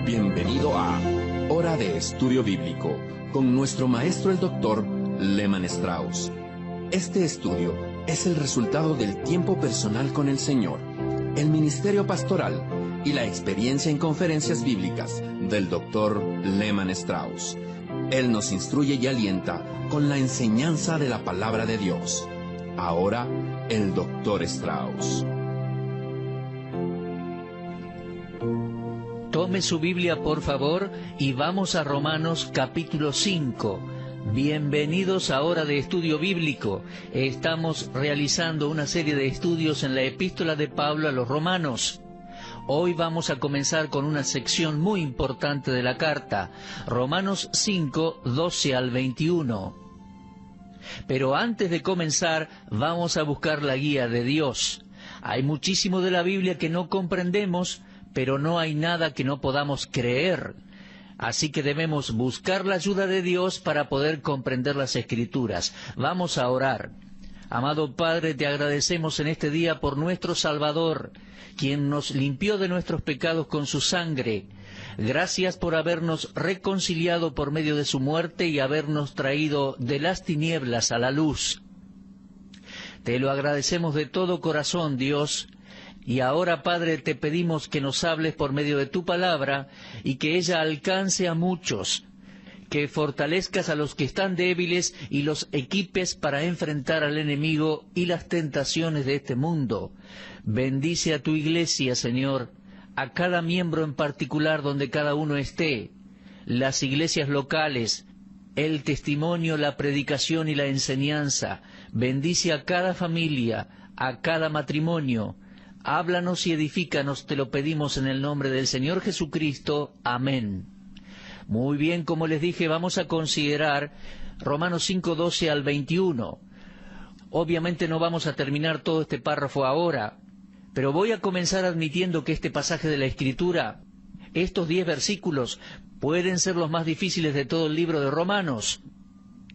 Bienvenido a Hora de Estudio Bíblico con nuestro maestro el Dr. Lehman Strauss. Este estudio es el resultado del tiempo personal con el Señor, el ministerio pastoral y la experiencia en conferencias bíblicas del Dr. Lehman Strauss. Él nos instruye y alienta con la enseñanza de la palabra de Dios. Ahora, el Dr. Strauss. Tome su Biblia, por favor, y vamos a Romanos capítulo 5. Bienvenidos a Hora de Estudio Bíblico. Estamos realizando una serie de estudios en la epístola de Pablo a los Romanos. Hoy vamos a comenzar con una sección muy importante de la carta, Romanos 5, 12 al 21. Pero antes de comenzar, vamos a buscar la guía de Dios. Hay muchísimo de la Biblia que no comprendemos, pero no hay nada que no podamos creer. Así que debemos buscar la ayuda de Dios para poder comprender las Escrituras. Vamos a orar. Amado Padre, te agradecemos en este día por nuestro Salvador, quien nos limpió de nuestros pecados con su sangre. Gracias por habernos reconciliado por medio de su muerte y habernos traído de las tinieblas a la luz. Te lo agradecemos de todo corazón, Dios. Y ahora, Padre, te pedimos que nos hables por medio de tu palabra y que ella alcance a muchos, que fortalezcas a los que están débiles y los equipes para enfrentar al enemigo y las tentaciones de este mundo. Bendice a tu iglesia, Señor, a cada miembro en particular donde cada uno esté, las iglesias locales, el testimonio, la predicación y la enseñanza. Bendice a cada familia, a cada matrimonio. Háblanos y edifícanos, te lo pedimos en el nombre del Señor Jesucristo. Amén. Muy bien, como les dije, vamos a considerar Romanos 5, 12 al 21. Obviamente no vamos a terminar todo este párrafo ahora, pero voy a comenzar admitiendo que este pasaje de la Escritura, estos 10 versículos, pueden ser los más difíciles de todo el libro de Romanos.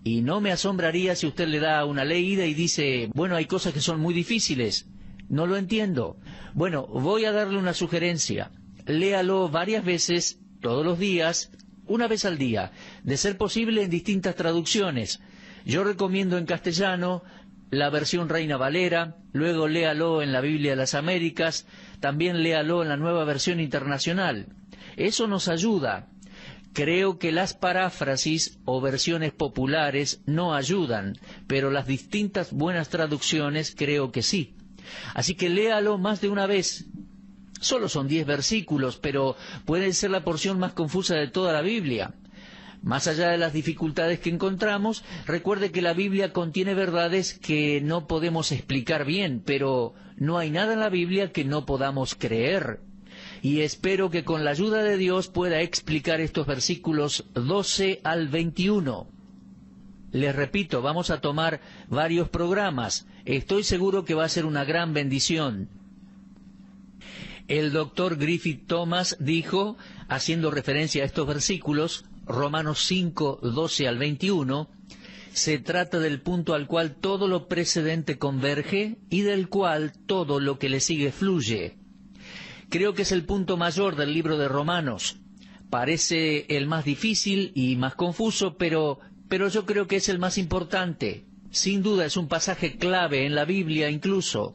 Y no me asombraría si usted le da una leída y dice, bueno, hay cosas que son muy difíciles. No lo entiendo. Bueno, voy a darle una sugerencia. Léalo varias veces, todos los días, una vez al día, de ser posible en distintas traducciones. Yo recomiendo en castellano la versión Reina Valera, luego léalo en la Biblia de las Américas, también léalo en la Nueva Versión Internacional. Eso nos ayuda. Creo que las paráfrasis o versiones populares no ayudan, pero las distintas buenas traducciones creo que sí. Así que léalo más de una vez. Solo son 10 versículos, pero puede ser la porción más confusa de toda la Biblia. Más allá de las dificultades que encontramos, recuerde que la Biblia contiene verdades que no podemos explicar bien, pero no hay nada en la Biblia que no podamos creer. Y espero que con la ayuda de Dios pueda explicar estos versículos 12 al 21. Les repito, vamos a tomar varios programas. Estoy seguro que va a ser una gran bendición. El doctor Griffith Thomas dijo, haciendo referencia a estos versículos, Romanos 5, 12 al 21, se trata del punto al cual todo lo precedente converge y del cual todo lo que le sigue fluye. Creo que es el punto mayor del libro de Romanos. Parece el más difícil y más confuso, pero yo creo que es el más importante. Sin duda es un pasaje clave en la Biblia incluso.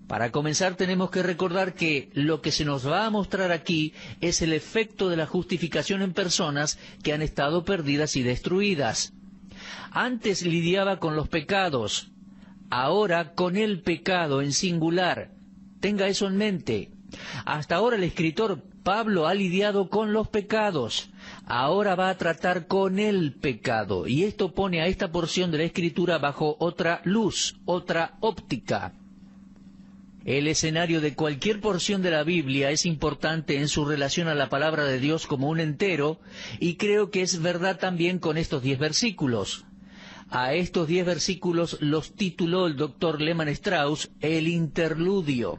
Para comenzar tenemos que recordar que lo que se nos va a mostrar aquí es el efecto de la justificación en personas que han estado perdidas y destruidas. Antes lidiaba con los pecados, ahora con el pecado en singular. Tenga eso en mente. Hasta ahora el escritor Pablo ha lidiado con los pecados. Ahora va a tratar con el pecado, y esto pone a esta porción de la Escritura bajo otra luz, otra óptica. El escenario de cualquier porción de la Biblia es importante en su relación a la palabra de Dios como un entero, y creo que es verdad también con estos 10 versículos. A estos 10 versículos los tituló el doctor Lehman Strauss el interludio.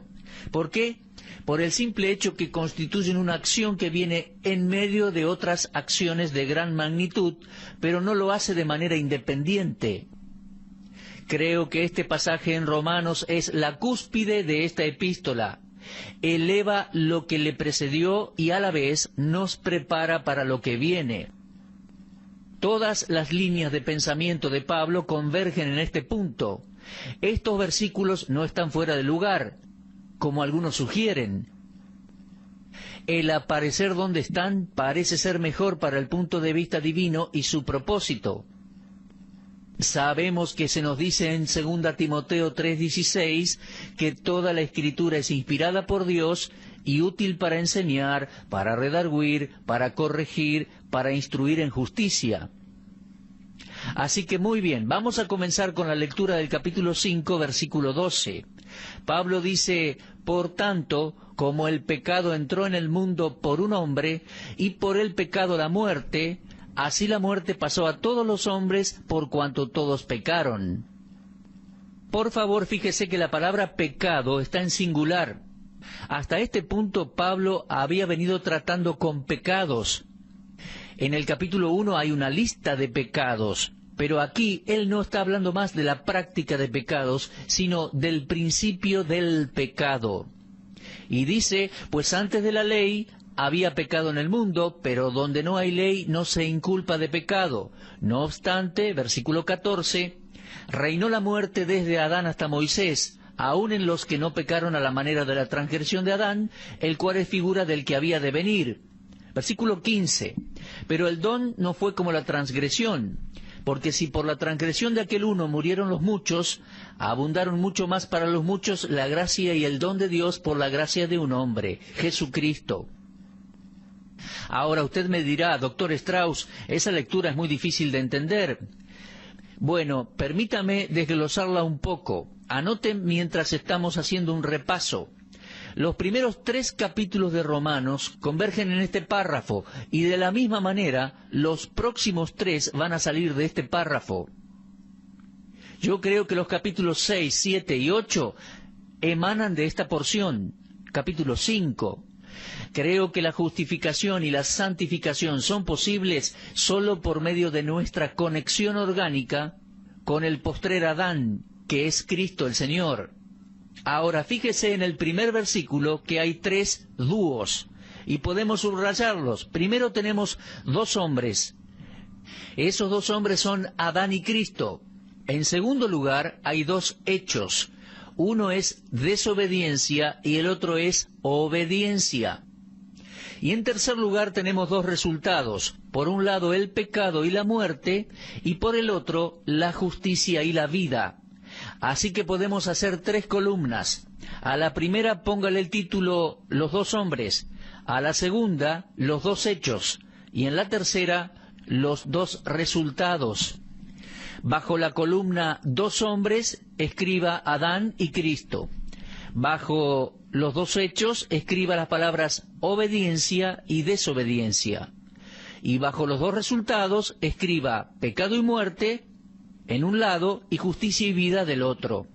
¿Por qué? Por el simple hecho que constituyen una acción que viene en medio de otras acciones de gran magnitud, pero no lo hace de manera independiente. Creo que este pasaje en Romanos es la cúspide de esta epístola. eleva lo que le precedió y a la vez nos prepara para lo que viene. Todas las líneas de pensamiento de Pablo convergen en este punto. Estos versículos no están fuera de lugar, como algunos sugieren. El aparecer donde están parece ser mejor para el punto de vista divino y su propósito. Sabemos que se nos dice en 2 Timoteo 3:16 que toda la Escritura es inspirada por Dios y útil para enseñar, para redarguir, para corregir, para instruir en justicia. Así que muy bien, vamos a comenzar con la lectura del capítulo 5, versículo 12. Pablo dice: por tanto, como el pecado entró en el mundo por un hombre, y por el pecado la muerte, así la muerte pasó a todos los hombres por cuanto todos pecaron. Por favor, fíjese que la palabra pecado está en singular. Hasta este punto Pablo había venido tratando con pecados. En el capítulo 1 hay una lista de pecados, pero aquí él no está hablando más de la práctica de pecados, sino del principio del pecado. Y dice: pues antes de la ley había pecado en el mundo, pero donde no hay ley no se inculpa de pecado. No obstante, versículo 14, reinó la muerte desde Adán hasta Moisés, aun en los que no pecaron a la manera de la transgresión de Adán, el cual es figura del que había de venir. Versículo 15, pero el don no fue como la transgresión, porque si por la transgresión de aquel uno murieron los muchos, abundaron mucho más para los muchos la gracia y el don de Dios por la gracia de un hombre, Jesucristo. Ahora usted me dirá: doctor Strauss, esa lectura es muy difícil de entender. Bueno, permítame desglosarla un poco. Anoten mientras estamos haciendo un repaso. Los primeros 3 capítulos de Romanos convergen en este párrafo, y de la misma manera los próximos 3 van a salir de este párrafo. Yo creo que los capítulos 6, 7 y 8 emanan de esta porción. Capítulo 5. Creo que la justificación y la santificación son posibles solo por medio de nuestra conexión orgánica con el postrer Adán, que es Cristo el Señor. Ahora fíjese en el primer versículo que hay 3 dúos, y podemos subrayarlos. Primero tenemos 2 hombres. Esos 2 hombres son Adán y Cristo. En segundo lugar, hay 2 hechos. Uno es desobediencia y el otro es obediencia. Y en tercer lugar tenemos 2 resultados. Por un lado el pecado y la muerte, y por el otro la justicia y la vida. Así que podemos hacer 3 columnas. A la primera póngale el título los 2 hombres, a la segunda los 2 hechos, y en la tercera los 2 resultados. Bajo la columna 2 hombres escriba Adán y Cristo. Bajo los 2 hechos escriba las palabras obediencia y desobediencia. Y bajo los 2 resultados escriba pecado y muerte en un lado y justicia y vida del otro.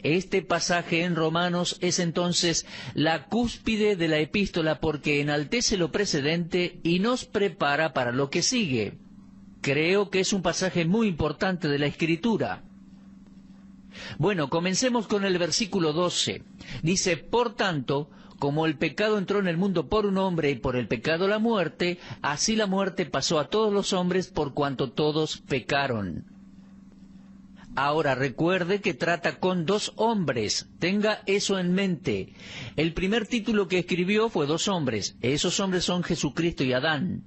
Este pasaje en Romanos es entonces la cúspide de la epístola, porque enaltece lo precedente y nos prepara para lo que sigue. Creo que es un pasaje muy importante de la Escritura. Bueno, comencemos con el versículo 12. Dice: por tanto, como el pecado entró en el mundo por un hombre y por el pecado la muerte, así la muerte pasó a todos los hombres por cuanto todos pecaron. Ahora recuerde que trata con 2 hombres, tenga eso en mente. El primer título que escribió fue 2 hombres, esos hombres son Jesucristo y Adán.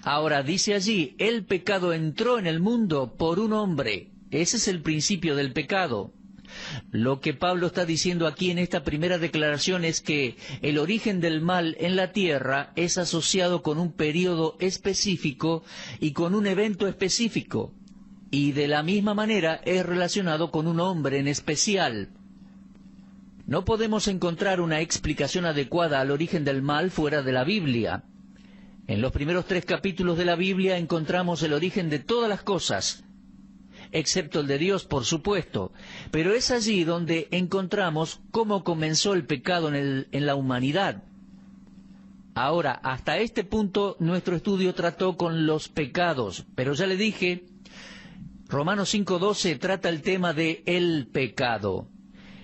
Ahora dice allí: el pecado entró en el mundo por un hombre. Ese es el principio del pecado. Lo que Pablo está diciendo aquí en esta primera declaración es que el origen del mal en la tierra es asociado con un período específico y con un evento específico, y de la misma manera es relacionado con un hombre en especial. No podemos encontrar una explicación adecuada al origen del mal fuera de la Biblia. En los primeros 3 capítulos de la Biblia encontramos el origen de todas las cosas, excepto el de Dios, por supuesto, pero es allí donde encontramos cómo comenzó el pecado en la humanidad. Ahora, hasta este punto nuestro estudio trató con los pecados, pero ya le dije, Romanos 5:12 trata el tema de el pecado.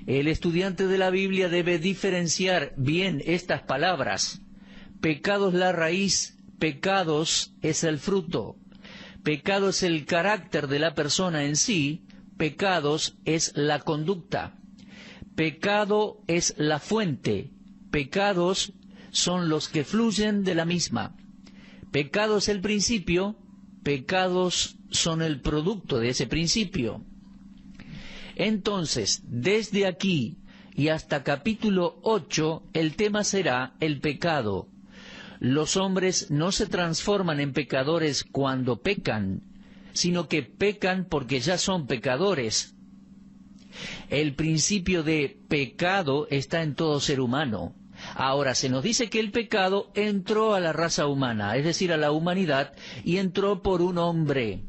El estudiante de la Biblia debe diferenciar bien estas palabras. Pecado es la raíz, pecados es el fruto. Pecado es el carácter de la persona en sí, pecados es la conducta. Pecado es la fuente, pecados son los que fluyen de la misma. Pecado es el principio, pecados son el producto de ese principio. Entonces, desde aquí y hasta capítulo 8, el tema será el pecado. Los hombres no se transforman en pecadores cuando pecan, sino que pecan porque ya son pecadores. El principio de pecado está en todo ser humano. Ahora, se nos dice que el pecado entró a la raza humana, es decir, a la humanidad, y entró por un hombre.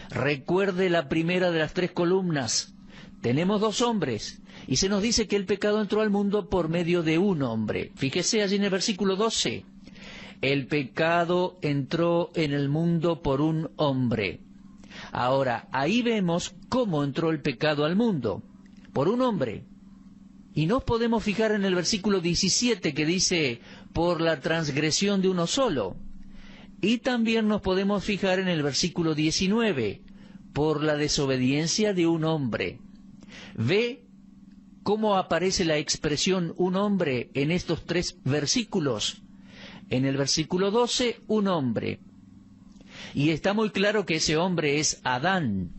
Recuerde la primera de las 3 columnas. Tenemos 2 hombres, y se nos dice que el pecado entró al mundo por medio de un hombre. Fíjese allí en el versículo 12. El pecado entró en el mundo por un hombre. Ahora, ahí vemos cómo entró el pecado al mundo, por un hombre. Y nos podemos fijar en el versículo 17 que dice, por la transgresión de uno solo. Y también nos podemos fijar en el versículo 19, por la desobediencia de un hombre. ¿Ve cómo aparece la expresión un hombre en estos 3 versículos? En el versículo 12, un hombre. Y está muy claro que ese hombre es Adán.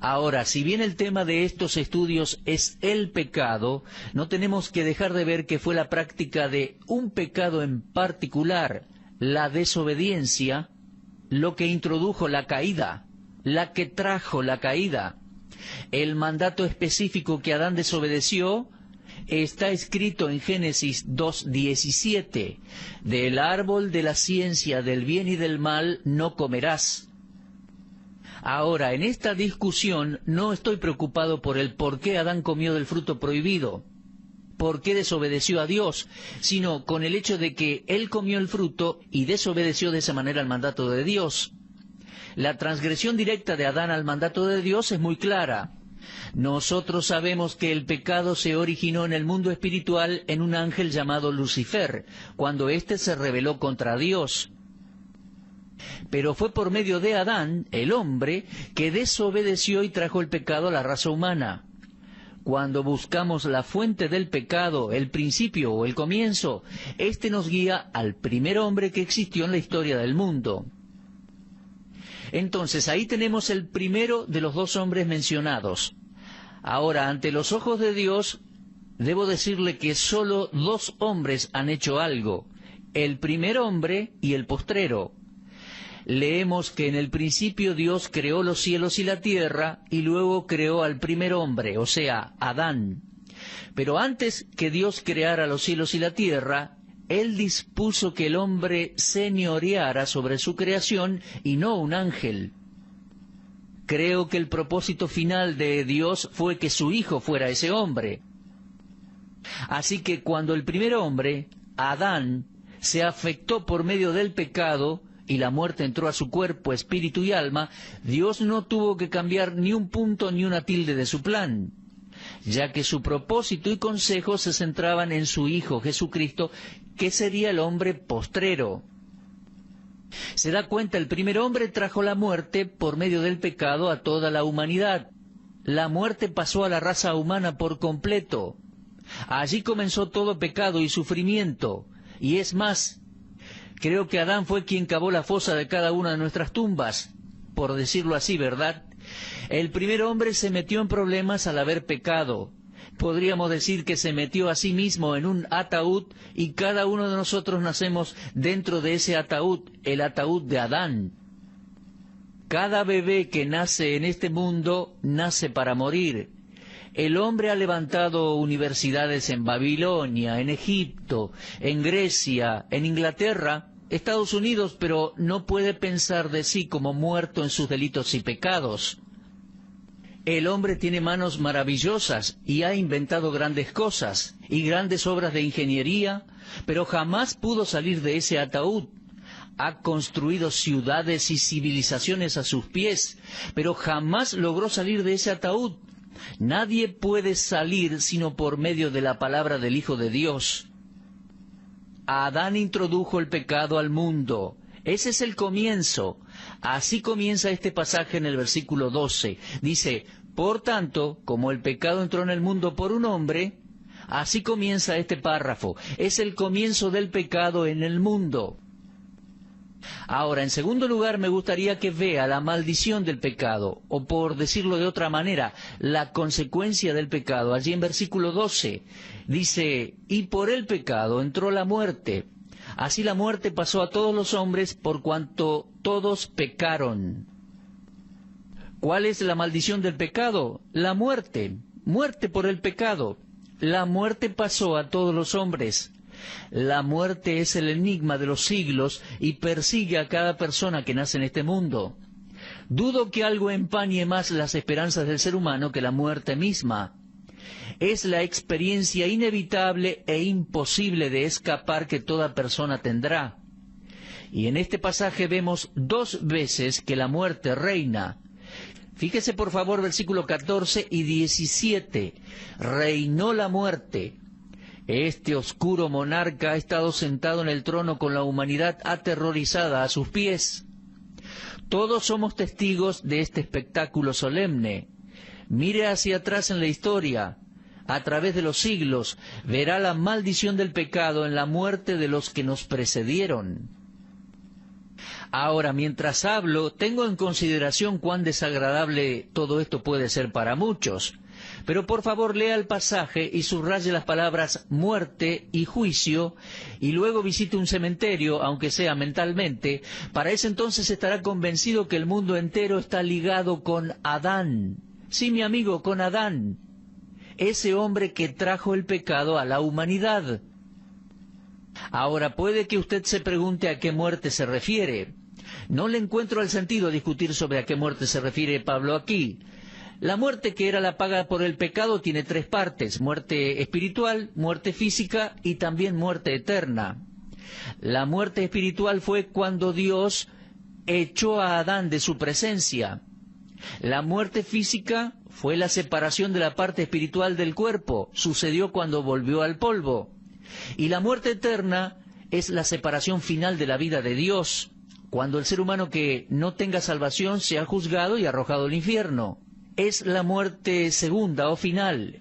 Ahora, si bien el tema de estos estudios es el pecado, no tenemos que dejar de ver que fue la práctica de un pecado en particular, la desobediencia, lo que introdujo la caída, la que trajo la caída. El mandato específico que Adán desobedeció está escrito en Génesis 2:17. Del árbol de la ciencia del bien y del mal no comerás. Ahora, en esta discusión no estoy preocupado por el por qué Adán comió del fruto prohibido, por qué desobedeció a Dios, sino con el hecho de que él comió el fruto y desobedeció de esa manera al mandato de Dios. La transgresión directa de Adán al mandato de Dios es muy clara. Nosotros sabemos que el pecado se originó en el mundo espiritual en un ángel llamado Lucifer, cuando éste se rebeló contra Dios. Pero fue por medio de Adán, el hombre, que desobedeció y trajo el pecado a la raza humana. Cuando buscamos la fuente del pecado, el principio o el comienzo, este nos guía al primer hombre que existió en la historia del mundo. Entonces, ahí tenemos el primero de los 2 hombres mencionados. Ahora, ante los ojos de Dios, debo decirle que solo 2 hombres han hecho algo, el primer hombre y el postrero. Leemos que en el principio Dios creó los cielos y la tierra, y luego creó al primer hombre, o sea, Adán. Pero antes que Dios creara los cielos y la tierra, Él dispuso que el hombre señoreara sobre su creación y no un ángel. Creo que el propósito final de Dios fue que su Hijo fuera ese hombre. Así que cuando el primer hombre, Adán, se afectó por medio del pecado y la muerte entró a su cuerpo, espíritu y alma, Dios no tuvo que cambiar ni un punto ni una tilde de su plan, ya que su propósito y consejo se centraban en su Hijo Jesucristo, que sería el hombre postrero. Se da cuenta, el primer hombre trajo la muerte por medio del pecado a toda la humanidad. La muerte pasó a la raza humana por completo. Allí comenzó todo pecado y sufrimiento. Y es más, creo que Adán fue quien cavó la fosa de cada una de nuestras tumbas, por decirlo así, ¿verdad? El primer hombre se metió en problemas al haber pecado. Podríamos decir que se metió a sí mismo en un ataúd y cada uno de nosotros nacemos dentro de ese ataúd, el ataúd de Adán. Cada bebé que nace en este mundo nace para morir. El hombre ha levantado universidades en Babilonia, en Egipto, en Grecia, en Inglaterra, Estados Unidos, pero no puede pensar de sí como muerto en sus delitos y pecados. El hombre tiene manos maravillosas y ha inventado grandes cosas y grandes obras de ingeniería, pero jamás pudo salir de ese ataúd. Ha construido ciudades y civilizaciones a sus pies, pero jamás logró salir de ese ataúd. Nadie puede salir sino por medio de la palabra del Hijo de Dios. Adán introdujo el pecado al mundo. Ese es el comienzo. Así comienza este pasaje en el versículo 12. Dice, por tanto, como el pecado entró en el mundo por un hombre, así comienza este párrafo. Es el comienzo del pecado en el mundo. Ahora, en segundo lugar, me gustaría que vea la maldición del pecado, o por decirlo de otra manera, la consecuencia del pecado. Allí en versículo 12 dice, y por el pecado entró la muerte. Así la muerte pasó a todos los hombres por cuanto todos pecaron. ¿Cuál es la maldición del pecado? La muerte. Muerte por el pecado. La muerte pasó a todos los hombres. La muerte es el enigma de los siglos y persigue a cada persona que nace en este mundo. Dudo que algo empañe más las esperanzas del ser humano que la muerte misma. Es la experiencia inevitable e imposible de escapar que toda persona tendrá. Y en este pasaje vemos 2 veces que la muerte reina. Fíjese por favor versículo 14 y 17. Reinó la muerte. Este oscuro monarca ha estado sentado en el trono con la humanidad aterrorizada a sus pies. Todos somos testigos de este espectáculo solemne. Mire hacia atrás en la historia. A través de los siglos verá la maldición del pecado en la muerte de los que nos precedieron. Ahora, mientras hablo, tengo en consideración cuán desagradable todo esto puede ser para muchos. Pero por favor lea el pasaje y subraye las palabras muerte y juicio, y luego visite un cementerio, aunque sea mentalmente. Para ese entonces estará convencido que el mundo entero está ligado con Adán. Sí, mi amigo, con Adán. Ese hombre que trajo el pecado a la humanidad. Ahora, puede que usted se pregunte a qué muerte se refiere. No le encuentro el sentido a discutir sobre a qué muerte se refiere Pablo aquí. La muerte que era la paga por el pecado tiene 3 partes, muerte espiritual, muerte física y también muerte eterna. La muerte espiritual fue cuando Dios echó a Adán de su presencia. La muerte física fue la separación de la parte espiritual del cuerpo, sucedió cuando volvió al polvo. Y la muerte eterna es la separación final de la vida de Dios, cuando el ser humano que no tenga salvación sea juzgado y arrojado al infierno. Es la muerte segunda o final.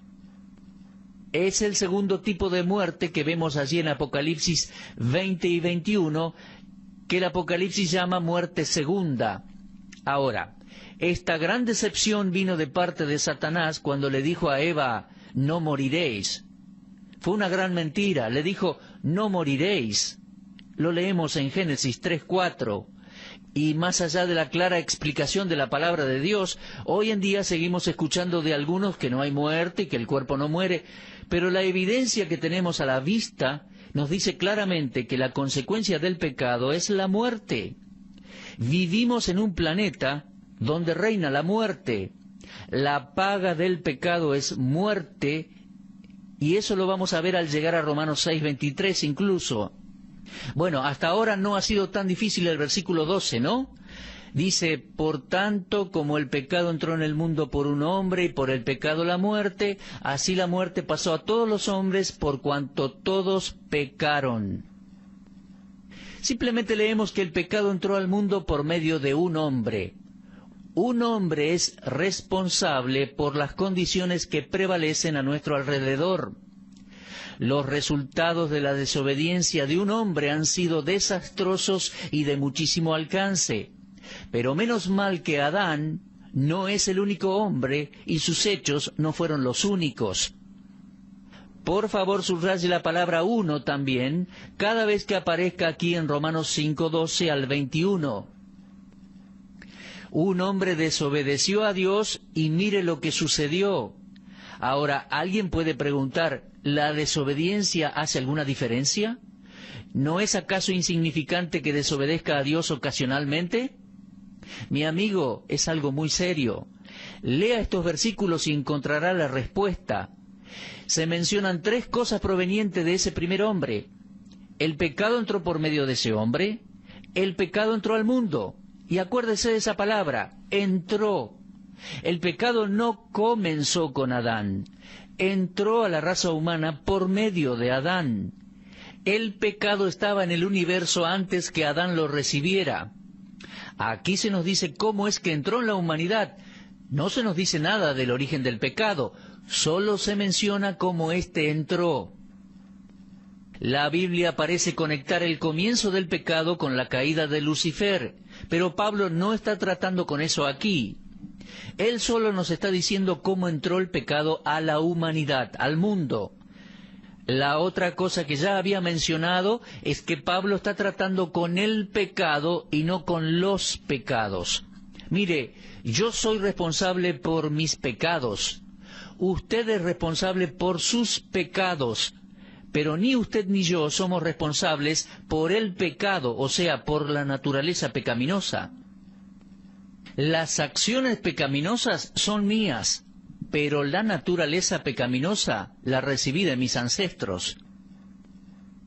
Es el segundo tipo de muerte que vemos allí en Apocalipsis 20 y 21, que el Apocalipsis llama muerte segunda. Ahora, esta gran decepción vino de parte de Satanás cuando le dijo a Eva, no moriréis. Fue una gran mentira, le dijo, no moriréis. Lo leemos en Génesis 3:4. Y más allá de la clara explicación de la palabra de Dios, hoy en día seguimos escuchando de algunos que no hay muerte y que el cuerpo no muere, pero la evidencia que tenemos a la vista nos dice claramente que la consecuencia del pecado es la muerte. Vivimos en un planeta donde reina la muerte. La paga del pecado es muerte, y eso lo vamos a ver al llegar a Romanos 6:23 incluso. Bueno, hasta ahora no ha sido tan difícil el versículo 12, ¿no? Dice, por tanto, como el pecado entró en el mundo por un hombre y por el pecado la muerte, así la muerte pasó a todos los hombres por cuanto todos pecaron. Simplemente leemos que el pecado entró al mundo por medio de un hombre. Un hombre es responsable por las condiciones que prevalecen a nuestro alrededor. Los resultados de la desobediencia de un hombre han sido desastrosos y de muchísimo alcance. Pero menos mal que Adán no es el único hombre y sus hechos no fueron los únicos. Por favor, subraye la palabra uno también, cada vez que aparezca aquí en Romanos 5:12 al 21. Un hombre desobedeció a Dios y mire lo que sucedió. Ahora, alguien puede preguntar, ¿la desobediencia hace alguna diferencia? ¿No es acaso insignificante que desobedezca a Dios ocasionalmente? Mi amigo, es algo muy serio. Lea estos versículos y encontrará la respuesta. Se mencionan 3 cosas provenientes de ese primer hombre. El pecado entró por medio de ese hombre, el pecado entró al mundo, y acuérdese de esa palabra, entró. El pecado no comenzó con Adán, entró a la raza humana por medio de Adán. El pecado estaba en el universo antes que Adán lo recibiera. Aquí se nos dice cómo es que entró en la humanidad. No se nos dice nada del origen del pecado, solo se menciona cómo éste entró. La Biblia parece conectar el comienzo del pecado con la caída de Lucifer, pero Pablo no está tratando con eso aquí. Él solo nos está diciendo cómo entró el pecado a la humanidad, al mundo. La otra cosa que ya había mencionado es que Pablo está tratando con el pecado y no con los pecados. Mire, yo soy responsable por mis pecados. Usted es responsable por sus pecados. Pero ni usted ni yo somos responsables por el pecado, o sea, por la naturaleza pecaminosa. Las acciones pecaminosas son mías, pero la naturaleza pecaminosa la recibí de mis ancestros.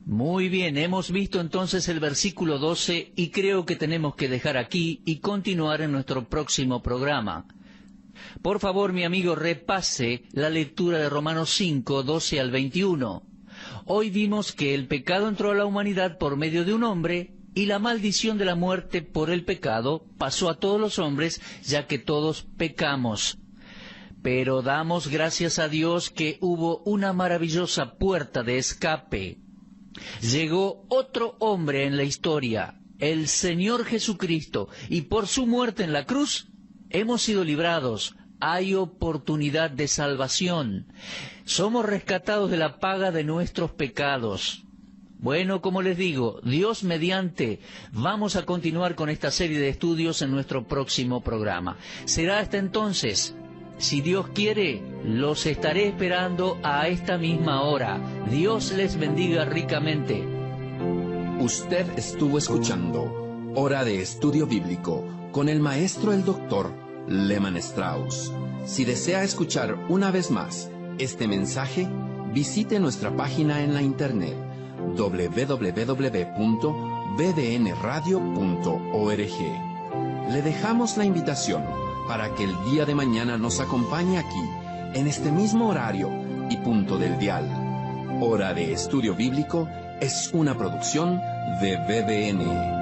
Muy bien, hemos visto entonces el versículo 12 y creo que tenemos que dejar aquí y continuar en nuestro próximo programa. Por favor, mi amigo, repase la lectura de Romanos 5, 12 al 21. Hoy vimos que el pecado entró a la humanidad por medio de un hombre y la maldición de la muerte por el pecado pasó a todos los hombres, ya que todos pecamos. Pero damos gracias a Dios que hubo una maravillosa puerta de escape. Llegó otro hombre en la historia, el Señor Jesucristo, y por su muerte en la cruz hemos sido librados. Hay oportunidad de salvación. Somos rescatados de la paga de nuestros pecados. Bueno, como les digo, Dios mediante, vamos a continuar con esta serie de estudios en nuestro próximo programa. Será hasta entonces. Si Dios quiere, los estaré esperando a esta misma hora. Dios les bendiga ricamente. Usted estuvo escuchando Hora de Estudio Bíblico con el maestro el doctor Lehmann Strauss. Si desea escuchar una vez más este mensaje, visite nuestra página en la internet www.bdnradio.org. Le dejamos la invitación para que el día de mañana nos acompañe aquí, en este mismo horario y punto del dial. Hora de Estudio Bíblico es una producción de BDN.